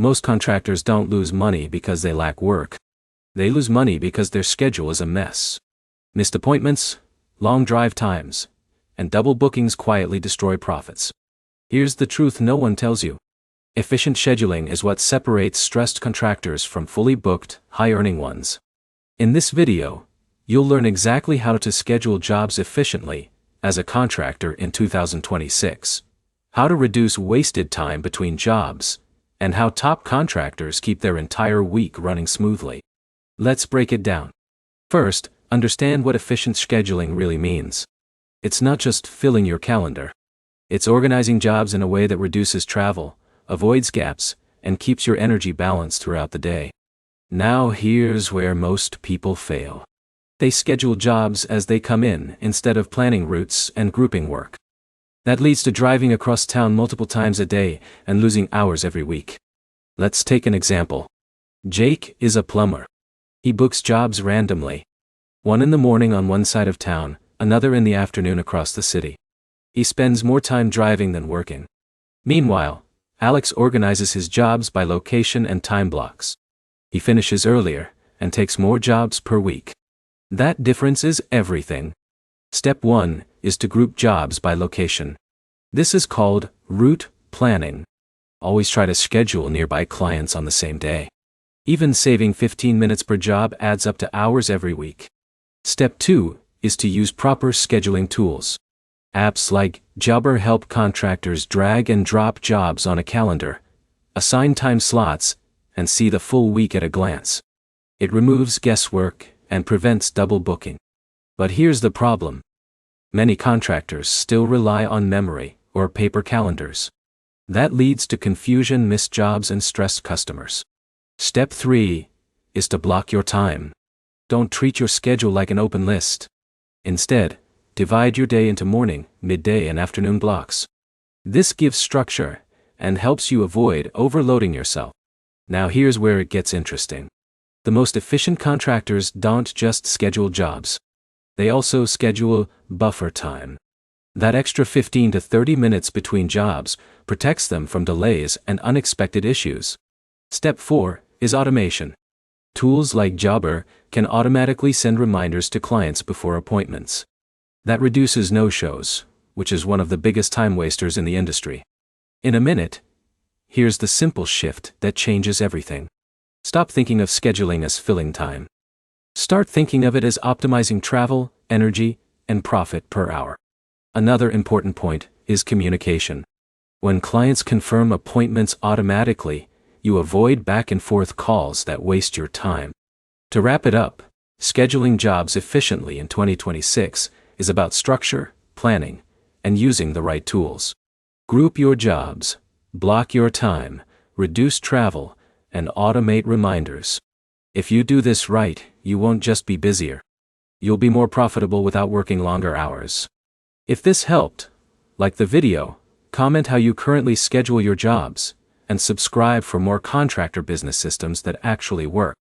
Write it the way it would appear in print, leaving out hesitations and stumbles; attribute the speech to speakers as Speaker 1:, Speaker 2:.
Speaker 1: Most contractors don't lose money because they lack work. They lose money because their schedule is a mess. Missed appointments, long drive times, and double bookings quietly destroy profits. Here's the truth no one tells you. Efficient scheduling is what separates stressed contractors from fully booked, high-earning ones. In this video, you'll learn exactly how to schedule jobs efficiently as a contractor in 2026, how to reduce wasted time between jobs, and how top contractors keep their entire week running smoothly. Let's break it down. First, understand what efficient scheduling really means. It's not just filling your calendar. It's organizing jobs in a way that reduces travel, avoids gaps, and keeps your energy balanced throughout the day. Now here's where most people fail. They schedule jobs as they come in instead of planning routes and grouping work. That leads to driving across town multiple times a day and losing hours every week. Let's take an example. Jake is a plumber. He books jobs randomly. One in the morning on one side of town, another in the afternoon across the city. He spends more time driving than working. Meanwhile, Alex organizes his jobs by location and time blocks. He finishes earlier and takes more jobs per week. That difference is everything. Step 1 is to group jobs by location. This is called route planning. Always try to schedule nearby clients on the same day. Even saving 15 minutes per job adds up to hours every week. Step 2 is to use proper scheduling tools. Apps like Jobber help contractors drag and drop jobs on a calendar, assign time slots, and see the full week at a glance. It removes guesswork and prevents double booking. But here's the problem. Many contractors still rely on memory or paper calendars. That leads to confusion, missed jobs, and stressed customers. Step 3 is to block your time. Don't treat your schedule like an open list. Instead, divide your day into morning, midday, and afternoon blocks. This gives structure and helps you avoid overloading yourself. Now here's where it gets interesting. The most efficient contractors don't just schedule jobs. They also schedule buffer time. That extra 15 to 30 minutes between jobs protects them from delays and unexpected issues. Step 4 is automation. Tools like Jobber can automatically send reminders to clients before appointments. That reduces no-shows, which is one of the biggest time wasters in the industry. In a minute, here's the simple shift that changes everything. Stop thinking of scheduling as filling time. Start thinking of it as optimizing travel, energy, and profit per hour. Another important point is communication. When clients confirm appointments automatically, you avoid back and forth calls that waste your time. To wrap it up, scheduling jobs efficiently in 2026 is about structure, planning, and using the right tools. Group your jobs, block your time, reduce travel, and automate reminders. If you do this right, you won't just be busier. You'll be more profitable without working longer hours. If this helped, like the video, comment how you currently schedule your jobs, and subscribe for more contractor business systems that actually work.